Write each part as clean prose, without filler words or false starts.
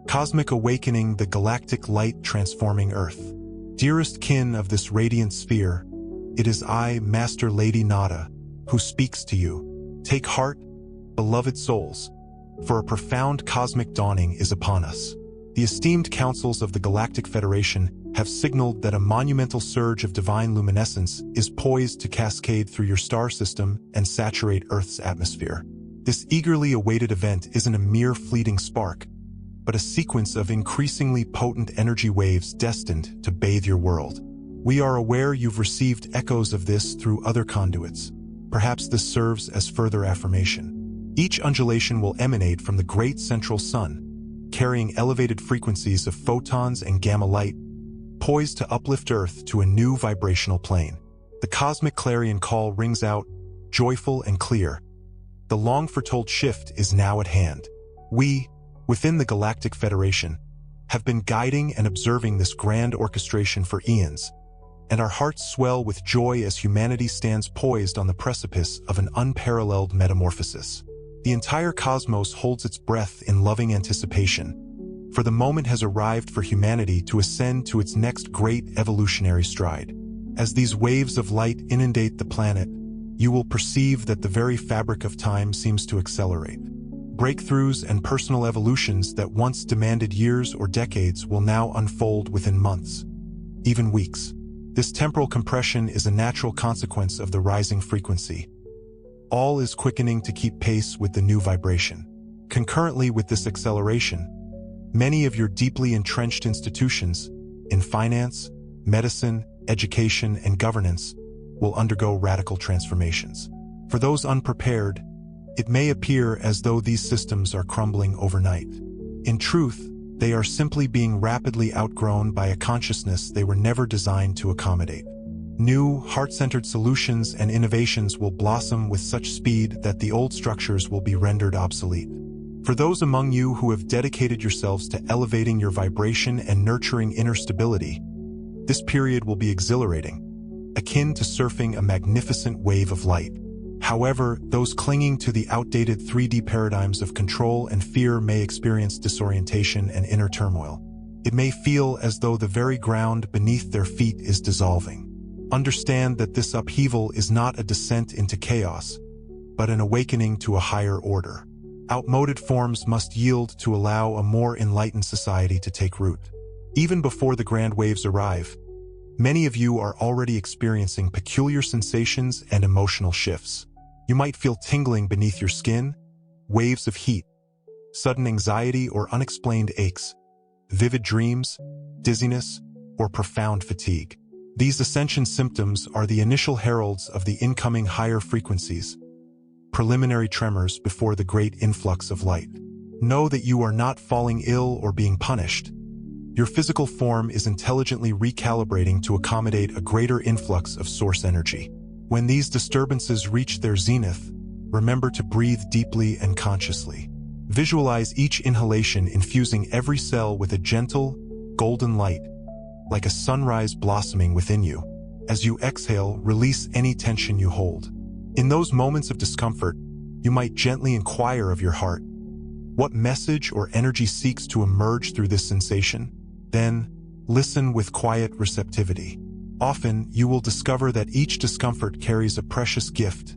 Cosmic awakening, the galactic light transforming Earth. Dearest kin of this radiant sphere, it is I, Master Lady Nada, who speaks to you. Take heart, beloved souls, for a profound cosmic dawning is upon us. The esteemed councils of the Galactic Federation have signaled that a monumental surge of divine luminescence is poised to cascade through your star system and saturate Earth's atmosphere. This eagerly awaited event isn't a mere fleeting spark, but a sequence of increasingly potent energy waves destined to bathe your world. We are aware you've received echoes of this through other conduits. Perhaps this serves as further affirmation. Each undulation will emanate from the great central sun, carrying elevated frequencies of photons and gamma light, poised to uplift Earth to a new vibrational plane. The cosmic clarion call rings out, joyful and clear. The long-foretold shift is now at hand. We, within the Galactic Federation, have been guiding and observing this grand orchestration for eons, and our hearts swell with joy as humanity stands poised on the precipice of an unparalleled metamorphosis. The entire cosmos holds its breath in loving anticipation, for the moment has arrived for humanity to ascend to its next great evolutionary stride. As these waves of light inundate the planet, you will perceive that the very fabric of time seems to accelerate. Breakthroughs and personal evolutions that once demanded years or decades will now unfold within months, even weeks. This temporal compression is a natural consequence of the rising frequency. All is quickening to keep pace with the new vibration. Concurrently with this acceleration, many of your deeply entrenched institutions in finance, medicine, education, and governance will undergo radical transformations. For those unprepared, it may appear as though these systems are crumbling overnight. In truth, they are simply being rapidly outgrown by a consciousness they were never designed to accommodate. New, heart-centered solutions and innovations will blossom with such speed that the old structures will be rendered obsolete. For those among you who have dedicated yourselves to elevating your vibration and nurturing inner stability, this period will be exhilarating, akin to surfing a magnificent wave of light. However, those clinging to the outdated 3D paradigms of control and fear may experience disorientation and inner turmoil. It may feel as though the very ground beneath their feet is dissolving. Understand that this upheaval is not a descent into chaos, but an awakening to a higher order. Outmoded forms must yield to allow a more enlightened society to take root. Even before the grand waves arrive, many of you are already experiencing peculiar sensations and emotional shifts. You might feel tingling beneath your skin, waves of heat, sudden anxiety or unexplained aches, vivid dreams, dizziness, or profound fatigue. These ascension symptoms are the initial heralds of the incoming higher frequencies, preliminary tremors before the great influx of light. Know that you are not falling ill or being punished. Your physical form is intelligently recalibrating to accommodate a greater influx of source energy. When these disturbances reach their zenith, remember to breathe deeply and consciously. Visualize each inhalation infusing every cell with a gentle, golden light, like a sunrise blossoming within you. As you exhale, release any tension you hold. In those moments of discomfort, you might gently inquire of your heart, what message or energy seeks to emerge through this sensation? Then, listen with quiet receptivity. Often, you will discover that each discomfort carries a precious gift,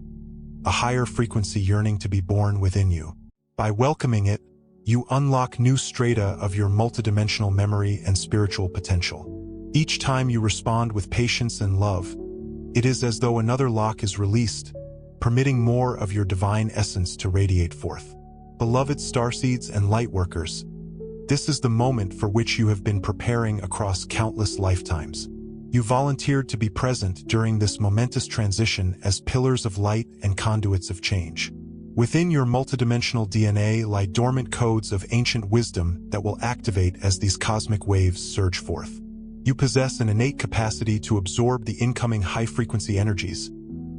a higher frequency yearning to be born within you. By welcoming it, you unlock new strata of your multidimensional memory and spiritual potential. Each time you respond with patience and love, it is as though another lock is released, permitting more of your divine essence to radiate forth. Beloved starseeds and lightworkers, this is the moment for which you have been preparing across countless lifetimes. You volunteered to be present during this momentous transition as pillars of light and conduits of change. Within your multidimensional DNA lie dormant codes of ancient wisdom that will activate as these cosmic waves surge forth. You possess an innate capacity to absorb the incoming high-frequency energies,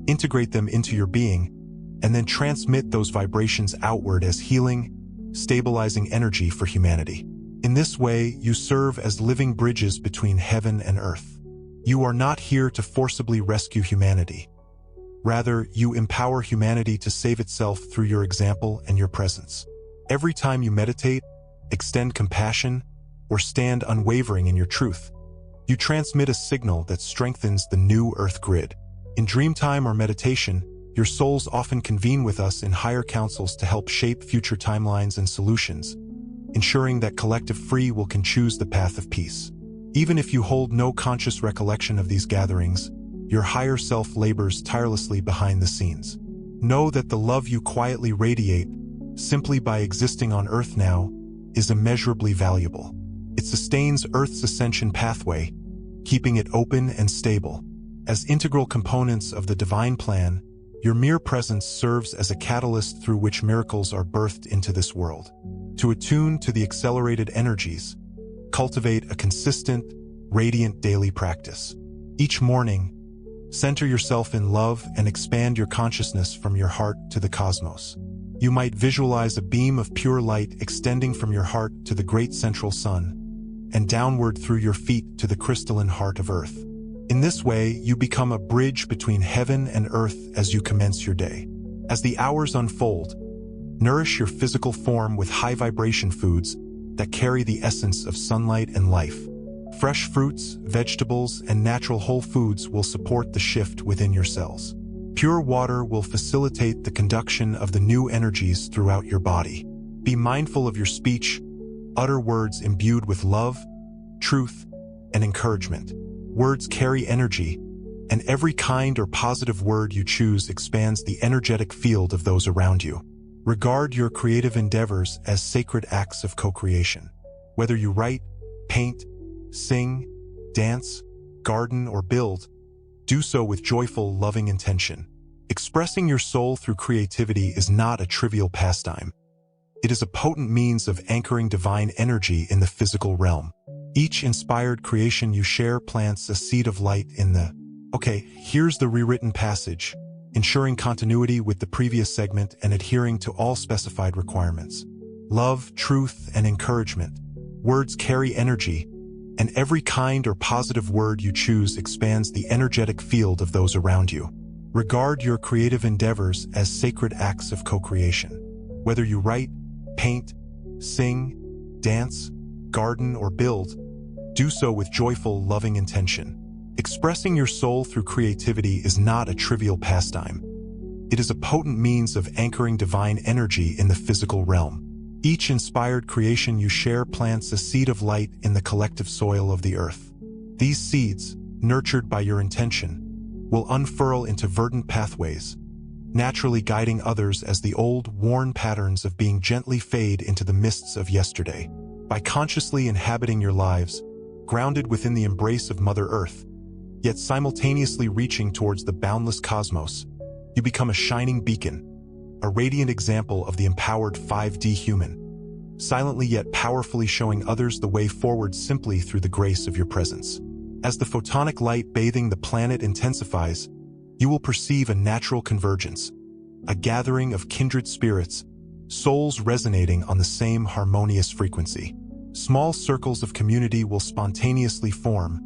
integrate them into your being, and then transmit those vibrations outward as healing, stabilizing energy for humanity. In this way, you serve as living bridges between heaven and earth. You are not here to forcibly rescue humanity. Rather, you empower humanity to save itself through your example and your presence. Every time you meditate, extend compassion, or stand unwavering in your truth. You transmit a signal that strengthens the new Earth grid. In dreamtime or meditation, your souls often convene with us in higher councils to help shape future timelines and solutions, ensuring that collective free will can choose the path of peace. Even if you hold no conscious recollection of these gatherings, your higher self labors tirelessly behind the scenes. Know that the love you quietly radiate, simply by existing on Earth now, is immeasurably valuable. It sustains Earth's ascension pathway, keeping it open and stable. As integral components of the divine plan, your mere presence serves as a catalyst through which miracles are birthed into this world. To attune to the accelerated energies, cultivate a consistent, radiant daily practice. Each morning, center yourself in love and expand your consciousness from your heart to the cosmos. You might visualize a beam of pure light extending from your heart to the great central sun, and downward through your feet to the crystalline heart of Earth. In this way, you become a bridge between heaven and earth as you commence your day. As the hours unfold, nourish your physical form with high-vibration foods that carry the essence of sunlight and life. Fresh fruits, vegetables, and natural whole foods will support the shift within your cells. Pure water will facilitate the conduction of the new energies throughout your body. Be mindful of your speech. Utter words imbued with love, truth, and encouragement. Words carry energy, and every kind or positive word you choose expands the energetic field of those around you. Regard your creative endeavors as sacred acts of co-creation. Whether you write, paint, sing, dance, garden, or build, do so with joyful, loving intention. Expressing your soul through creativity is not a trivial pastime. It is a potent means of anchoring divine energy in the physical realm. Each inspired creation you share plants a seed of light in the... Okay, here's the rewritten passage, ensuring continuity with the previous segment and adhering to all specified requirements. Love, truth, and encouragement. Words carry energy, and every kind or positive word you choose expands the energetic field of those around you. Regard your creative endeavors as sacred acts of co-creation. Whether you write, paint, sing, dance, garden, or build, do so with joyful, loving intention. Expressing your soul through creativity is not a trivial pastime. It is a potent means of anchoring divine energy in the physical realm. Each inspired creation you share plants a seed of light in the collective soil of the earth. These seeds, nurtured by your intention, will unfurl into verdant pathways, naturally guiding others as the old, worn patterns of being gently fade into the mists of yesterday. By consciously inhabiting your lives, grounded within the embrace of Mother Earth, yet simultaneously reaching towards the boundless cosmos, you become a shining beacon, a radiant example of the empowered 5D human, silently yet powerfully showing others the way forward simply through the grace of your presence. As the photonic light bathing the planet intensifies, you will perceive a natural convergence, a gathering of kindred spirits, souls resonating on the same harmonious frequency. Small circles of community will spontaneously form,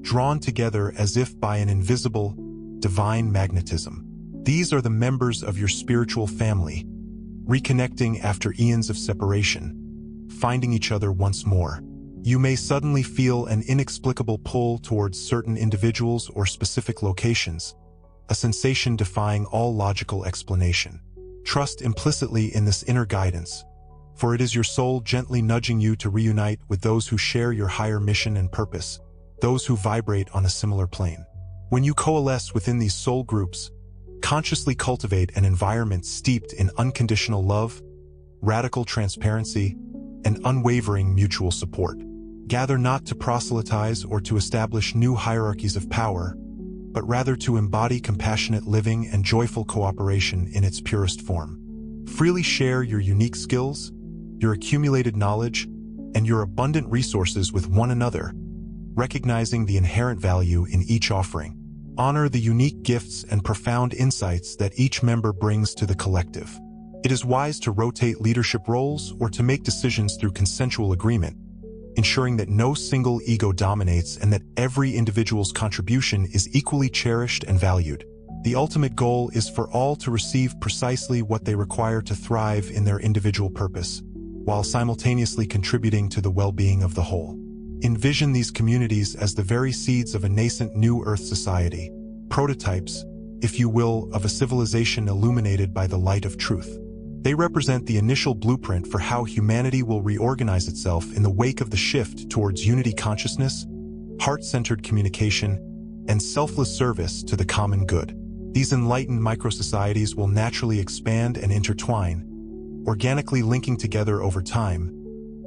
drawn together as if by an invisible, divine magnetism. These are the members of your spiritual family, reconnecting after eons of separation, finding each other once more. You may suddenly feel an inexplicable pull towards certain individuals or specific locations, a sensation defying all logical explanation. Trust implicitly in this inner guidance, for it is your soul gently nudging you to reunite with those who share your higher mission and purpose, those who vibrate on a similar plane. When you coalesce within these soul groups, consciously cultivate an environment steeped in unconditional love, radical transparency, and unwavering mutual support. Gather not to proselytize or to establish new hierarchies of power, but rather to embody compassionate living and joyful cooperation in its purest form. Freely share your unique skills, your accumulated knowledge, and your abundant resources with one another, recognizing the inherent value in each offering. Honor the unique gifts and profound insights that each member brings to the collective. It is wise to rotate leadership roles or to make decisions through consensual agreement, ensuring that no single ego dominates and that every individual's contribution is equally cherished and valued. The ultimate goal is for all to receive precisely what they require to thrive in their individual purpose, while simultaneously contributing to the well-being of the whole. Envision these communities as the very seeds of a nascent new Earth society, prototypes, if you will, of a civilization illuminated by the light of truth. They represent the initial blueprint for how humanity will reorganize itself in the wake of the shift towards unity consciousness, heart-centered communication, and selfless service to the common good. These enlightened microsocieties will naturally expand and intertwine, organically linking together over time,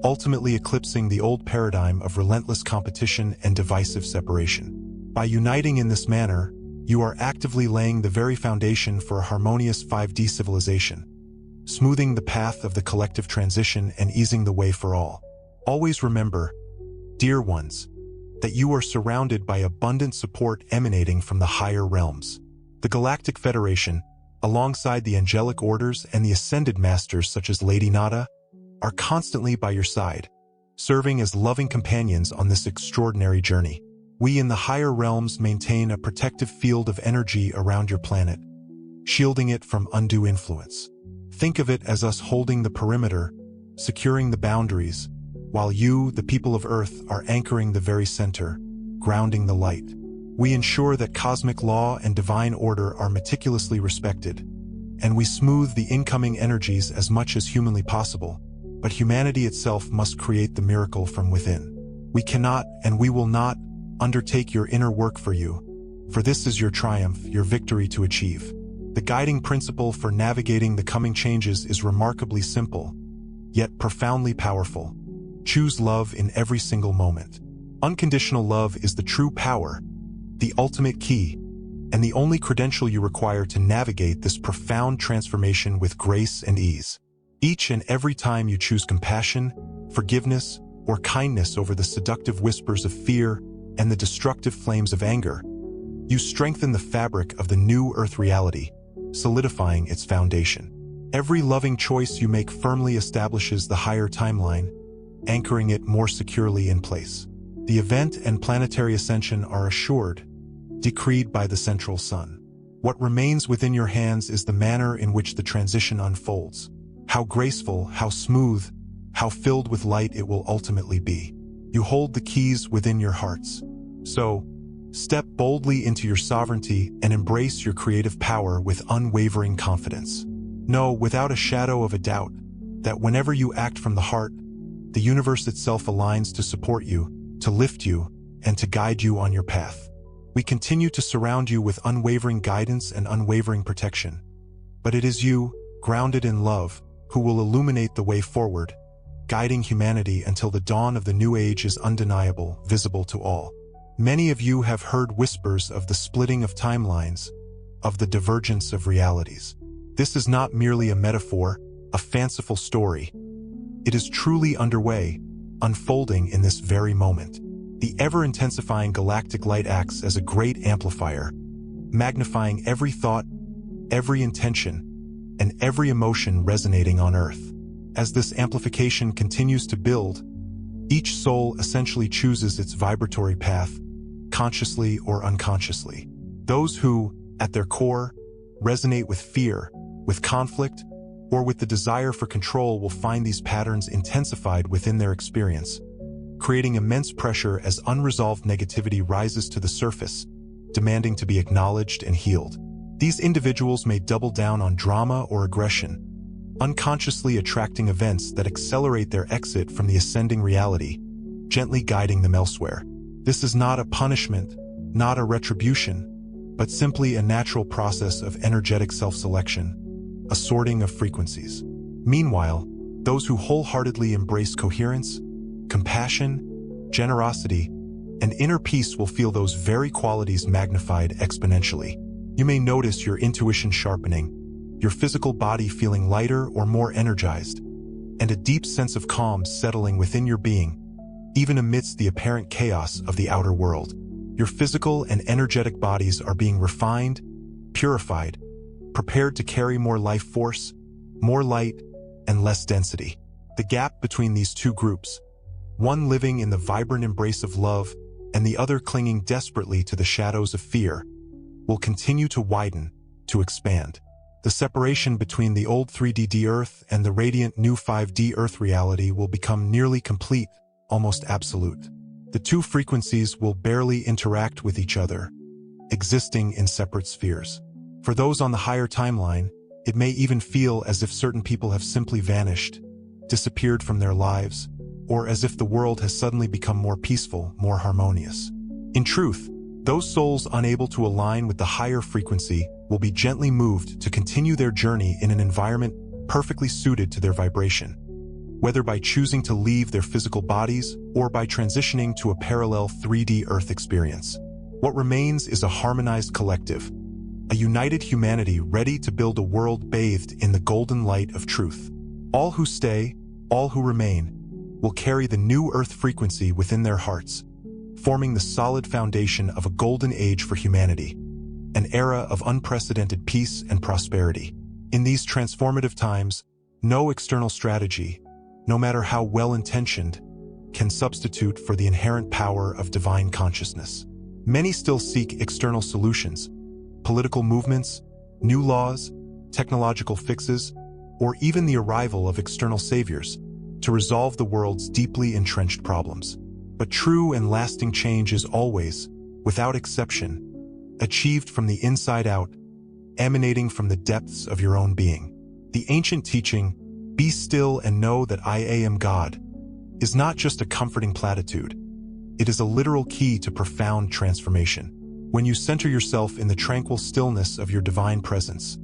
ultimately eclipsing the old paradigm of relentless competition and divisive separation. By uniting in this manner, you are actively laying the very foundation for a harmonious 5D civilization, smoothing the path of the collective transition and easing the way for all. Always remember, dear ones, that you are surrounded by abundant support emanating from the higher realms. The Galactic Federation, alongside the angelic orders and the ascended masters such as Lady Nada, are constantly by your side, serving as loving companions on this extraordinary journey. We in the higher realms maintain a protective field of energy around your planet, shielding it from undue influence. Think of it as us holding the perimeter, securing the boundaries, while you, the people of Earth, are anchoring the very center, grounding the light. We ensure that cosmic law and divine order are meticulously respected, and we smooth the incoming energies as much as humanly possible, but humanity itself must create the miracle from within. We cannot and we will not undertake your inner work for you, for this is your triumph, your victory to achieve. The guiding principle for navigating the coming changes is remarkably simple, yet profoundly powerful. Choose love in every single moment. Unconditional love is the true power, the ultimate key, and the only credential you require to navigate this profound transformation with grace and ease. Each and every time you choose compassion, forgiveness, or kindness over the seductive whispers of fear and the destructive flames of anger, you strengthen the fabric of the new Earth reality, solidifying its foundation. Every loving choice you make firmly establishes the higher timeline, anchoring it more securely in place. The event and planetary ascension are assured, decreed by the central sun. What remains within your hands is the manner in which the transition unfolds. How graceful, how smooth, how filled with light it will ultimately be. You hold the keys within your hearts. So, step boldly into your sovereignty and embrace your creative power with unwavering confidence. Know without a shadow of a doubt that whenever you act from the heart, the universe itself aligns to support you, to lift you, and to guide you on your path. We continue to surround you with unwavering guidance and unwavering protection. But it is you, grounded in love, who will illuminate the way forward, guiding humanity until the dawn of the new age is undeniable, visible to all. Many of you have heard whispers of the splitting of timelines, of the divergence of realities. This is not merely a metaphor, a fanciful story. It is truly underway, unfolding in this very moment. The ever-intensifying galactic light acts as a great amplifier, magnifying every thought, every intention, and every emotion resonating on Earth. As this amplification continues to build, each soul essentially chooses its vibratory path, consciously or unconsciously. Those who, at their core, resonate with fear, with conflict, or with the desire for control will find these patterns intensified within their experience, creating immense pressure as unresolved negativity rises to the surface, demanding to be acknowledged and healed. These individuals may double down on drama or aggression, unconsciously attracting events that accelerate their exit from the ascending reality, gently guiding them elsewhere. This is not a punishment, not a retribution, but simply a natural process of energetic self-selection, a sorting of frequencies. Meanwhile, those who wholeheartedly embrace coherence, compassion, generosity, and inner peace will feel those very qualities magnified exponentially. You may notice your intuition sharpening, your physical body feeling lighter or more energized, and a deep sense of calm settling within your being, even amidst the apparent chaos of the outer world. Your physical and energetic bodies are being refined, purified, prepared to carry more life force, more light, and less density. The gap between these two groups, one living in the vibrant embrace of love and the other clinging desperately to the shadows of fear, will continue to widen, to expand. The separation between the old 3D Earth and the radiant new 5D Earth reality will become nearly complete, almost absolute. The two frequencies will barely interact with each other, existing in separate spheres. For those on the higher timeline, it may even feel as if certain people have simply vanished, disappeared from their lives, or as if the world has suddenly become more peaceful, more harmonious. In truth, those souls unable to align with the higher frequency will be gently moved to continue their journey in an environment perfectly suited to their vibration, whether by choosing to leave their physical bodies or by transitioning to a parallel 3D Earth experience. What remains is a harmonized collective, a united humanity ready to build a world bathed in the golden light of truth. All who stay, all who remain, will carry the new Earth frequency within their hearts, forming the solid foundation of a golden age for humanity, an era of unprecedented peace and prosperity. In these transformative times, no external strategy, no matter how well-intentioned, can substitute for the inherent power of divine consciousness. Many still seek external solutions, political movements, new laws, technological fixes, or even the arrival of external saviors to resolve the world's deeply entrenched problems. But true and lasting change is always, without exception, achieved from the inside out, emanating from the depths of your own being. The ancient teaching, "Be still and know that I am God," is not just a comforting platitude. It is a literal key to profound transformation. When you center yourself in the tranquil stillness of your divine presence,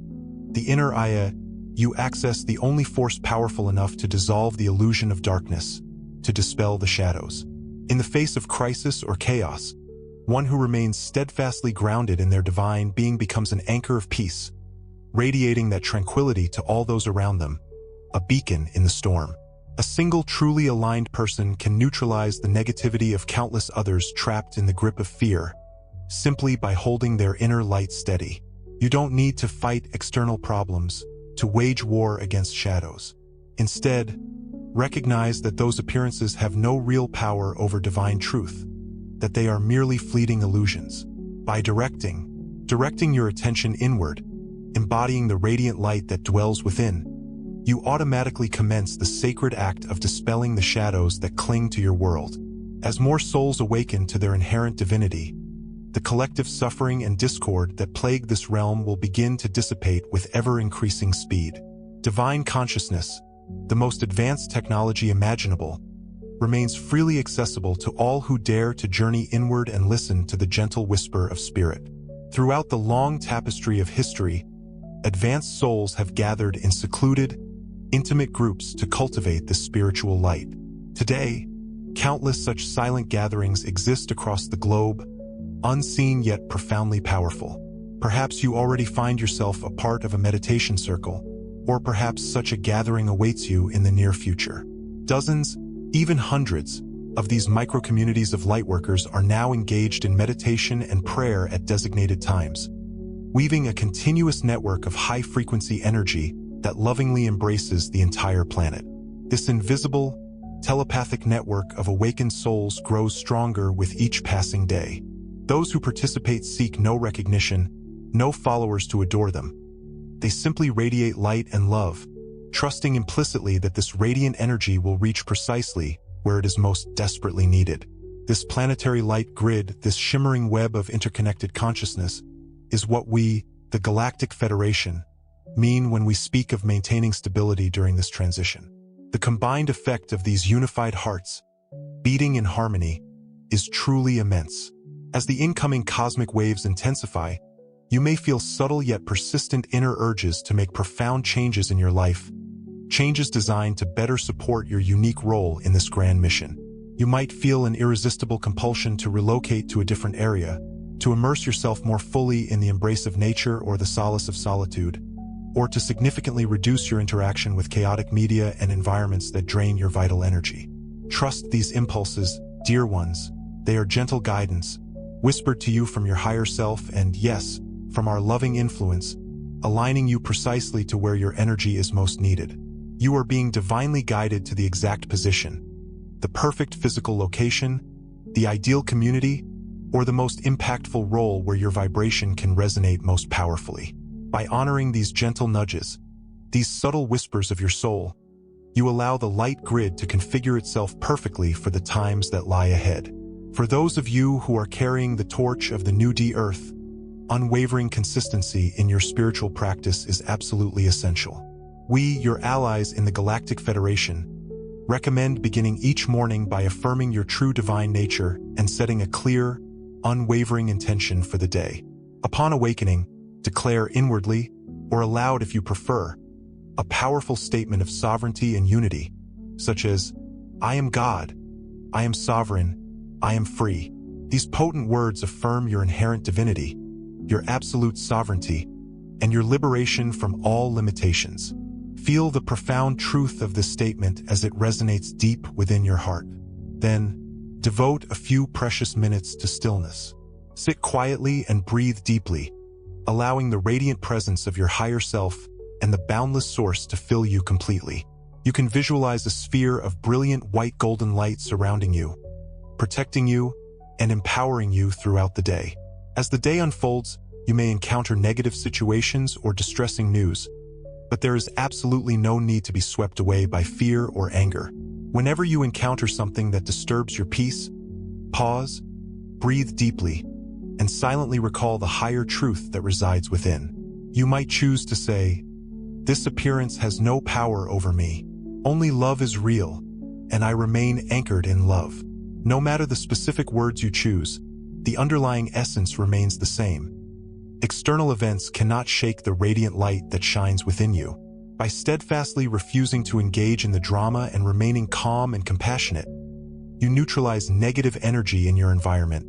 the inner Aya, you access the only force powerful enough to dissolve the illusion of darkness, to dispel the shadows. In the face of crisis or chaos, one who remains steadfastly grounded in their divine being becomes an anchor of peace, radiating that tranquility to all those around them, a beacon in the storm. A single truly aligned person can neutralize the negativity of countless others trapped in the grip of fear, simply by holding their inner light steady. You don't need to fight external problems, to wage war against shadows. Instead, recognize that those appearances have no real power over divine truth, that they are merely fleeting illusions. By directing your attention inward, embodying the radiant light that dwells within, you automatically commence the sacred act of dispelling the shadows that cling to your world. As more souls awaken to their inherent divinity, the collective suffering and discord that plague this realm will begin to dissipate with ever-increasing speed. Divine consciousness, the most advanced technology imaginable, remains freely accessible to all who dare to journey inward and listen to the gentle whisper of spirit. Throughout the long tapestry of history, advanced souls have gathered in secluded, intimate groups to cultivate this spiritual light. Today, countless such silent gatherings exist across the globe, unseen yet profoundly powerful. Perhaps you already find yourself a part of a meditation circle, or perhaps such a gathering awaits you in the near future. Dozens, even hundreds, of these micro-communities of lightworkers are now engaged in meditation and prayer at designated times, weaving a continuous network of high-frequency energy that lovingly embraces the entire planet. This invisible, telepathic network of awakened souls grows stronger with each passing day. Those who participate seek no recognition, no followers to adore them. They simply radiate light and love, trusting implicitly that this radiant energy will reach precisely where it is most desperately needed. This planetary light grid, this shimmering web of interconnected consciousness, is what we, the Galactic Federation, mean when we speak of maintaining stability during this transition. The combined effect of these unified hearts, beating in harmony, is truly immense. As the incoming cosmic waves intensify, you may feel subtle yet persistent inner urges to make profound changes in your life, changes designed to better support your unique role in this grand mission. You might feel an irresistible compulsion to relocate to a different area, to immerse yourself more fully in the embrace of nature or the solace of solitude, or to significantly reduce your interaction with chaotic media and environments that drain your vital energy. Trust these impulses, dear ones. They are gentle guidance, whispered to you from your higher self and, yes, from our loving influence, aligning you precisely to where your energy is most needed. You are being divinely guided to the exact position, the perfect physical location, the ideal community, or the most impactful role where your vibration can resonate most powerfully. By honoring these gentle nudges, these subtle whispers of your soul, you allow the light grid to configure itself perfectly for the times that lie ahead. For those of you who are carrying the torch of the new Earth, unwavering consistency in your spiritual practice is absolutely essential. We, your allies in the Galactic Federation, recommend beginning each morning by affirming your true divine nature and setting a clear, unwavering intention for the day. Upon awakening, declare inwardly, or aloud if you prefer, a powerful statement of sovereignty and unity, such as, "I am God, I am sovereign, I am free." These potent words affirm your inherent divinity, your absolute sovereignty, and your liberation from all limitations. Feel the profound truth of this statement as it resonates deep within your heart. Then, devote a few precious minutes to stillness. Sit quietly and breathe deeply, allowing the radiant presence of your higher self and the boundless source to fill you completely. You can visualize a sphere of brilliant white golden light surrounding you, protecting you and empowering you throughout the day. As the day unfolds, you may encounter negative situations or distressing news, but there is absolutely no need to be swept away by fear or anger. Whenever you encounter something that disturbs your peace, pause, breathe deeply, and silently recall the higher truth that resides within. You might choose to say, "This appearance has no power over me. Only love is real, and I remain anchored in love." No matter the specific words you choose, the underlying essence remains the same. External events cannot shake the radiant light that shines within you. By steadfastly refusing to engage in the drama and remaining calm and compassionate, you neutralize negative energy in your environment,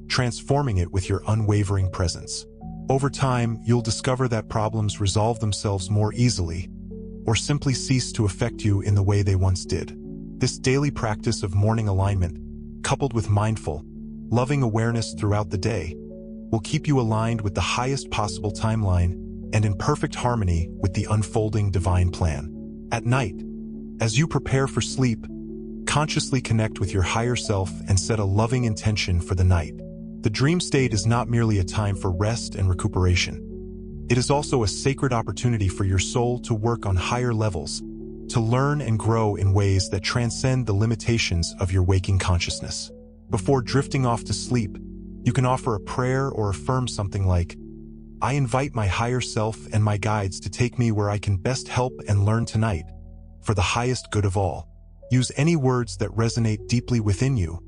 transforming it with your unwavering presence. Over time, you'll discover that problems resolve themselves more easily, or simply cease to affect you in the way they once did. This daily practice of morning alignment, coupled with mindful, loving awareness throughout the day, will keep you aligned with the highest possible timeline and in perfect harmony with the unfolding divine plan. At night, as you prepare for sleep, consciously connect with your higher self and set a loving intention for the night. The dream state is not merely a time for rest and recuperation. It is also a sacred opportunity for your soul to work on higher levels, to learn and grow in ways that transcend the limitations of your waking consciousness. Before drifting off to sleep, you can offer a prayer or affirm something like, "I invite my higher self and my guides to take me where I can best help and learn tonight, for the highest good of all." Use any words that resonate deeply within you,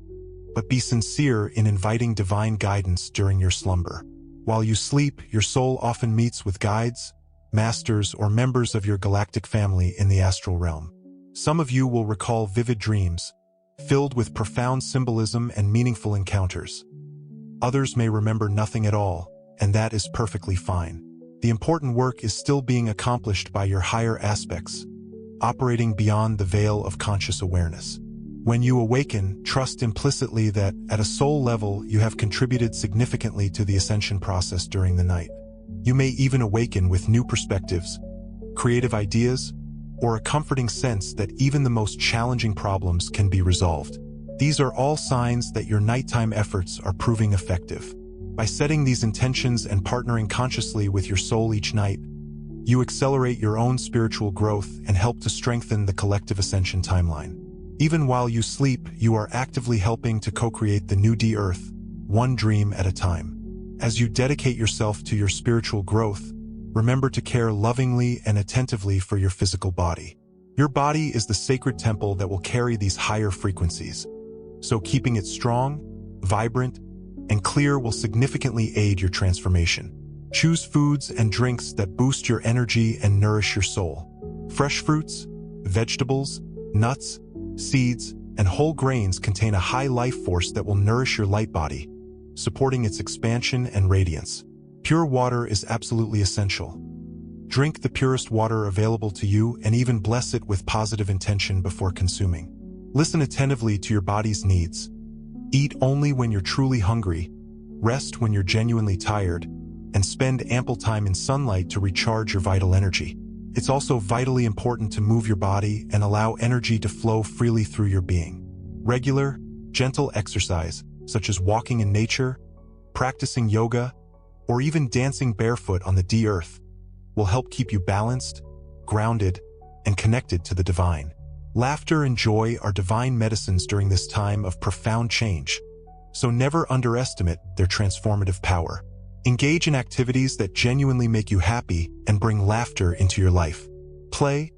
but be sincere in inviting divine guidance during your slumber. While you sleep, your soul often meets with guides, masters, or members of your galactic family in the astral realm. Some of you will recall vivid dreams, filled with profound symbolism and meaningful encounters. Others may remember nothing at all, and that is perfectly fine. The important work is still being accomplished by your higher aspects, operating beyond the veil of conscious awareness. When you awaken, trust implicitly that, at a soul level, you have contributed significantly to the ascension process during the night. You may even awaken with new perspectives, creative ideas, or a comforting sense that even the most challenging problems can be resolved. These are all signs that your nighttime efforts are proving effective. By setting these intentions and partnering consciously with your soul each night, you accelerate your own spiritual growth and help to strengthen the collective ascension timeline. Even while you sleep, you are actively helping to co-create the new Earth, one dream at a time. As you dedicate yourself to your spiritual growth, remember to care lovingly and attentively for your physical body. Your body is the sacred temple that will carry these higher frequencies, so keeping it strong, vibrant, and clear will significantly aid your transformation. Choose foods and drinks that boost your energy and nourish your soul. Fresh fruits, vegetables, nuts, seeds, and whole grains contain a high life force that will nourish your light body, supporting its expansion and radiance. Pure water is absolutely essential. Drink the purest water available to you and even bless it with positive intention before consuming. Listen attentively to your body's needs. Eat only when you're truly hungry, rest when you're genuinely tired, and spend ample time in sunlight to recharge your vital energy. It's also vitally important to move your body and allow energy to flow freely through your being. Regular, gentle exercise, such as walking in nature, practicing yoga, or even dancing barefoot on the Earth, will help keep you balanced, grounded, and connected to the divine. Laughter and joy are divine medicines during this time of profound change, so never underestimate their transformative power. Engage in activities that genuinely make you happy and bring laughter into your life. Play,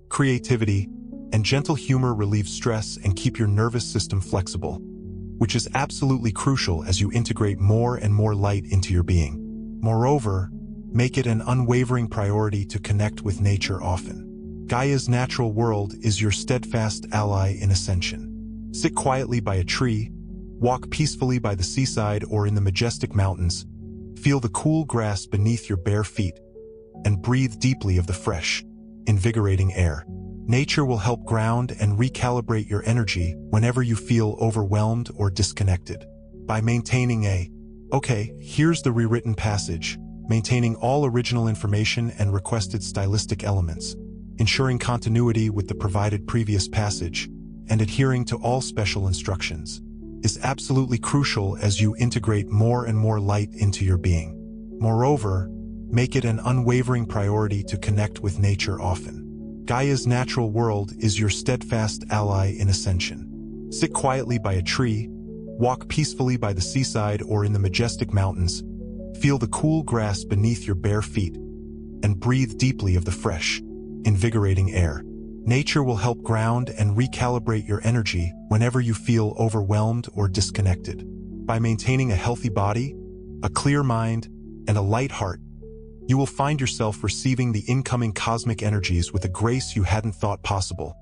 creativity, and gentle humor relieve stress and keep your nervous system flexible, which is absolutely crucial as you integrate more and more light into your being. Moreover, make it an unwavering priority to connect with nature often. Gaia's natural world is your steadfast ally in ascension. Sit quietly by a tree, walk peacefully by the seaside or in the majestic mountains, feel the cool grass beneath your bare feet, and breathe deeply of the fresh, invigorating air. Nature will help ground and recalibrate your energy whenever you feel overwhelmed or disconnected. By maintaining here's the rewritten passage, maintaining all original information and requested stylistic elements, ensuring continuity with the provided previous passage, and adhering to all special instructions, is absolutely crucial as you integrate more and more light into your being. Moreover, make it an unwavering priority to connect with nature often. Gaia's natural world is your steadfast ally in ascension. Sit quietly by a tree, walk peacefully by the seaside or in the majestic mountains, feel the cool grass beneath your bare feet, and breathe deeply of the fresh, invigorating air. Nature will help ground and recalibrate your energy whenever you feel overwhelmed or disconnected. By maintaining a healthy body, a clear mind, and a light heart, you will find yourself receiving the incoming cosmic energies with a grace you hadn't thought possible,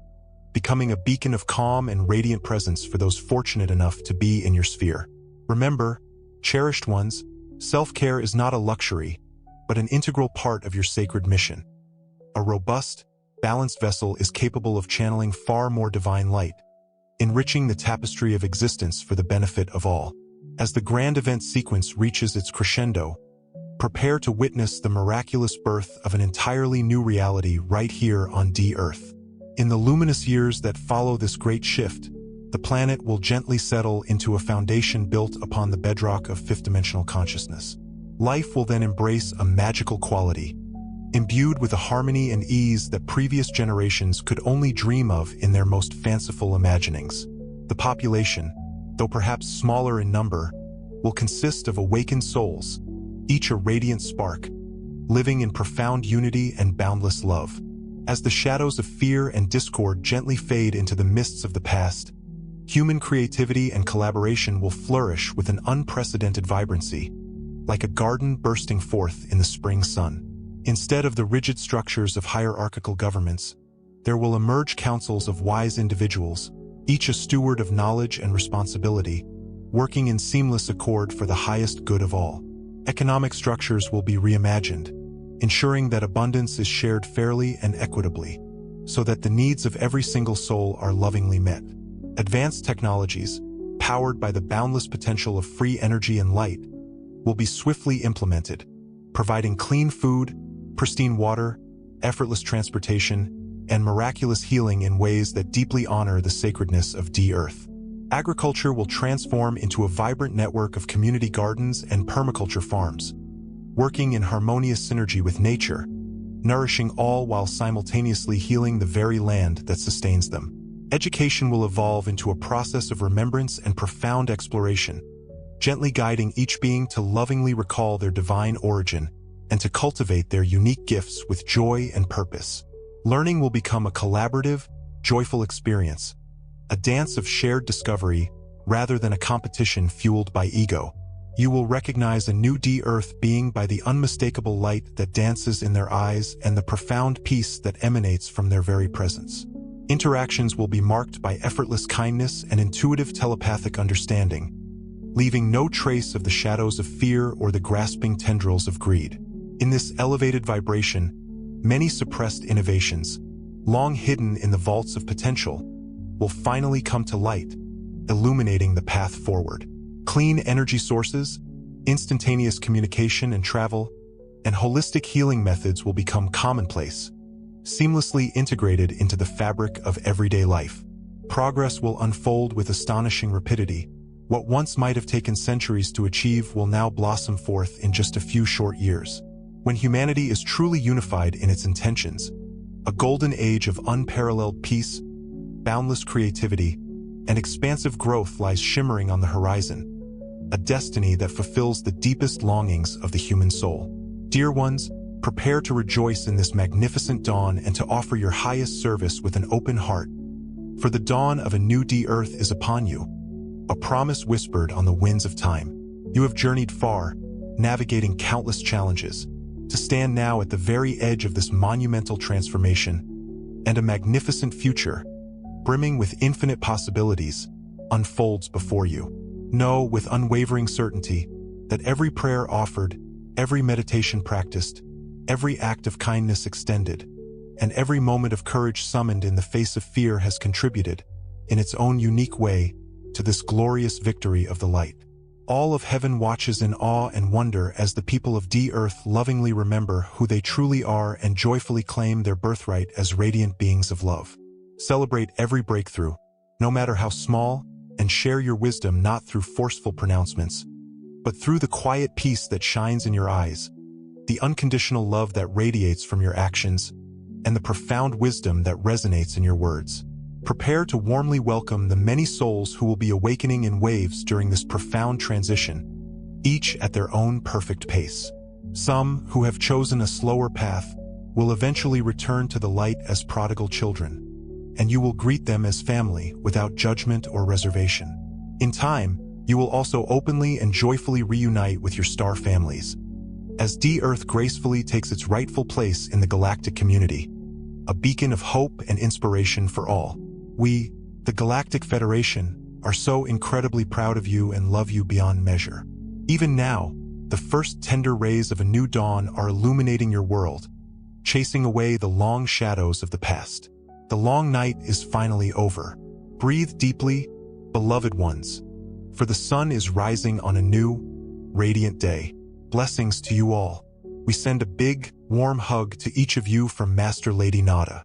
becoming a beacon of calm and radiant presence for those fortunate enough to be in your sphere. Remember, cherished ones, self-care is not a luxury, but an integral part of your sacred mission. A robust, balanced vessel is capable of channeling far more divine light, enriching the tapestry of existence for the benefit of all. As the grand event sequence reaches its crescendo, prepare to witness the miraculous birth of an entirely new reality right here on Earth. In the luminous years that follow this great shift, the planet will gently settle into a foundation built upon the bedrock of fifth-dimensional consciousness. Life will then embrace a magical quality, imbued with a harmony and ease that previous generations could only dream of in their most fanciful imaginings. The population, though perhaps smaller in number, will consist of awakened souls, each a radiant spark, living in profound unity and boundless love. As the shadows of fear and discord gently fade into the mists of the past, human creativity and collaboration will flourish with an unprecedented vibrancy, like a garden bursting forth in the spring sun. Instead of the rigid structures of hierarchical governments, there will emerge councils of wise individuals, each a steward of knowledge and responsibility, working in seamless accord for the highest good of all. Economic structures will be reimagined, ensuring that abundance is shared fairly and equitably, so that the needs of every single soul are lovingly met. Advanced technologies, powered by the boundless potential of free energy and light, will be swiftly implemented, providing clean food, pristine water, effortless transportation, and miraculous healing in ways that deeply honor the sacredness of Earth. Agriculture will transform into a vibrant network of community gardens and permaculture farms, working in harmonious synergy with nature, nourishing all while simultaneously healing the very land that sustains them. Education will evolve into a process of remembrance and profound exploration, gently guiding each being to lovingly recall their divine origin and to cultivate their unique gifts with joy and purpose. Learning will become a collaborative, joyful experience, a dance of shared discovery rather than a competition fueled by ego. You will recognize a new Earth being by the unmistakable light that dances in their eyes and the profound peace that emanates from their very presence. Interactions will be marked by effortless kindness and intuitive telepathic understanding, leaving no trace of the shadows of fear or the grasping tendrils of greed. In this elevated vibration, many suppressed innovations, long hidden in the vaults of potential, will finally come to light, illuminating the path forward. Clean energy sources, instantaneous communication and travel, and holistic healing methods will become commonplace, seamlessly integrated into the fabric of everyday life. Progress will unfold with astonishing rapidity. What once might have taken centuries to achieve will now blossom forth in just a few short years. when humanity is truly unified in its intentions. A golden age of unparalleled peace, boundless creativity, and expansive growth lies shimmering on the horizon, a destiny that fulfills the deepest longings of the human soul. Dear ones, prepare to rejoice in this magnificent dawn and to offer your highest service with an open heart. For the dawn of a new Earth is upon you, a promise whispered on the winds of time. You have journeyed far, navigating countless challenges, to stand now at the very edge of this monumental transformation, and a magnificent future, brimming with infinite possibilities, unfolds before you. Know with unwavering certainty that every prayer offered, every meditation practiced, every act of kindness extended, and every moment of courage summoned in the face of fear has contributed, in its own unique way, to this glorious victory of the light. All of heaven watches in awe and wonder as the people of Earth lovingly remember who they truly are and joyfully claim their birthright as radiant beings of love. Celebrate every breakthrough, no matter how small, and share your wisdom not through forceful pronouncements, but through the quiet peace that shines in your eyes, the unconditional love that radiates from your actions, and the profound wisdom that resonates in your words. Prepare to warmly welcome the many souls who will be awakening in waves during this profound transition, each at their own perfect pace. Some, who have chosen a slower path, will eventually return to the light as prodigal children, and you will greet them as family without judgment or reservation. In time, you will also openly and joyfully reunite with your star families, as Earth gracefully takes its rightful place in the galactic community, a beacon of hope and inspiration for all. We, the Galactic Federation, are so incredibly proud of you and love you beyond measure. Even now, the first tender rays of a new dawn are illuminating your world, chasing away the long shadows of the past. The long night is finally over. Breathe deeply, beloved ones, for the sun is rising on a new, radiant day. Blessings to you all. We send a big, warm hug to each of you from Master Lady Nada.